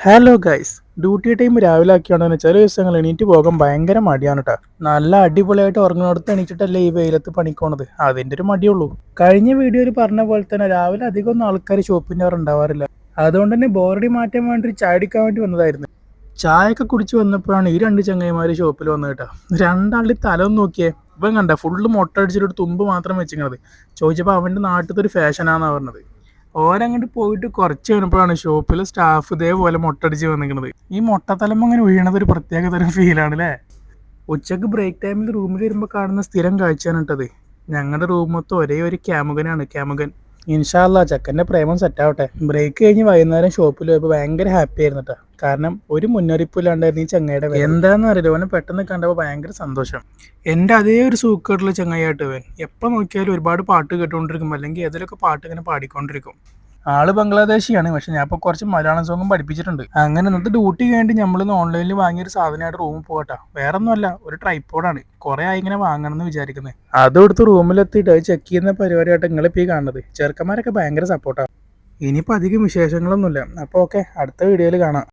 Hello guys, duty time രാവിലെ ആക്കിയാണെന്ന് ചില ദിവസങ്ങൾ എണീറ്റ് പോകാൻ ഭയങ്കര മടിയാണ് കേട്ടോ. നല്ല അടിപൊളിയായിട്ട് ഉറങ്ങുന്നിടത്ത് എണീറ്റിട്ടല്ലേ ഈ വെയിലത്ത് പണിക്കോണത്, അതിൻ്റെ ഒരു മടിയുള്ളൂ. കഴിഞ്ഞ വീഡിയോയിൽ പറഞ്ഞ പോലെ തന്നെ രാവിലെ അധികം ഒന്നും ആൾക്കാർ ഷോപ്പിൻ്റെ അവർ ഉണ്ടാവാറില്ല. അതുകൊണ്ട് തന്നെ ബോറടി മാറ്റാൻ വേണ്ടി ഒരു ചായ അടിക്കാൻ വേണ്ടി വന്നതായിരുന്നു. ചായയൊക്കെ കുടിച്ച് വന്നപ്പോഴാണ് ഈ രണ്ട് ചങ്ങായിമാർ ഷോപ്പിൽ വന്നത് കേട്ടോ. രണ്ടാളുടെ തല ഒന്ന് നോക്കിയേ, ഇവൻ കണ്ട ഫുള്ള് മൊട്ട അടിച്ചിട്ട് തുമ്പ് മാത്രം വെച്ചിരിക്കണത്. ചോദിച്ചപ്പോൾ അവൻ്റെ നാട്ടിലത്തെ ഒരു ഫാഷനാണെന്നാണ് പറഞ്ഞത്. ഓരങ്ങോട്ട് പോയിട്ട് കുറച്ച് കഴിഞ്ഞപ്പോഴാണ് ഷോപ്പിലെ സ്റ്റാഫ് ഇതേപോലെ മൊട്ടടിച്ച് വന്നിരിക്കുന്നത്. ഈ മൊട്ടത്തലം അങ്ങനെ വീണത് ഒരു പ്രത്യേക തരം ഫീലാണ് അല്ലേ. ഉച്ചക്ക് ബ്രേക്ക് ടൈമിൽ റൂമിൽ വരുമ്പോൾ കാണുന്ന സ്ഥിരം കാഴ്ചയാണ് കേട്ടത്. ഞങ്ങളുടെ റൂം മൊത്തം ഒരേ ഒരു ക്യാമുകനാണ്, ക്യാമുകൻ. ഇൻഷാല്ലാ ചെക്കൻ്റെ പ്രേമം സെറ്റാവട്ടെ. ബ്രേക്ക് കഴിഞ്ഞ് വൈകുന്നേരം ഷോപ്പിൽ പോയപ്പോൾ ഭയങ്കര ഹാപ്പി ആയിരുന്നു കേട്ടോ. കാരണം ഒരു മുന്നറിയിപ്പില്ലാണ്ടായിരുന്നു ഈ ചങ്ങയുടെ എന്താണെന്ന് അറിയില്ല, അവനെ പെട്ടെന്ന് കണ്ടപ്പോൾ ഭയങ്കര സന്തോഷം. എൻ്റെ അതേ ഒരു സൂക്കേടുള്ള ചങ്ങയായിട്ട് ഇവൻ എപ്പോൾ നോക്കിയാലും ഒരുപാട് പാട്ട് കേട്ടുകൊണ്ടിരിക്കും, അല്ലെങ്കിൽ ഏതെങ്കിലുമൊക്കെ പാട്ട് ഇങ്ങനെ പാടിക്കൊണ്ടിരിക്കും. ആള് ബംഗ്ലാദേശിയാണ്, പക്ഷെ ഞാൻ ഇപ്പോൾ കുറച്ച് മലയാളം സോങ്ങും പഠിപ്പിച്ചിട്ടുണ്ട്. അങ്ങനെ ഇന്നത്തെ ഡ്യൂട്ടി കഴിഞ്ഞിട്ട് നമ്മളിന്ന് ഓൺലൈനിൽ വാങ്ങിയൊരു സാധനമായിട്ട് റൂമിൽ പോകട്ടെ. വേറെ ഒന്നുമല്ല, ഒരു ട്രൈപ്പോഡാണ്. കുറേ ആയി ഇങ്ങനെ വാങ്ങണം എന്ന് വിചാരിക്കുന്നത്. അതെടുത്ത് റൂമിലെത്തിയിട്ട് അത് ചെക്ക് ചെയ്യുന്ന പരിപാടിയായിട്ട് നിങ്ങളിപ്പോൾ ഈ കാണുന്നത്. ചെറുക്കന്മാരൊക്കെ ഭയങ്കര സപ്പോർട്ടാണ്. ഇനിയിപ്പോൾ അധികം വിശേഷങ്ങളൊന്നുമില്ല. അപ്പോൾ ഓക്കെ, അടുത്ത വീഡിയോയിൽ കാണാം.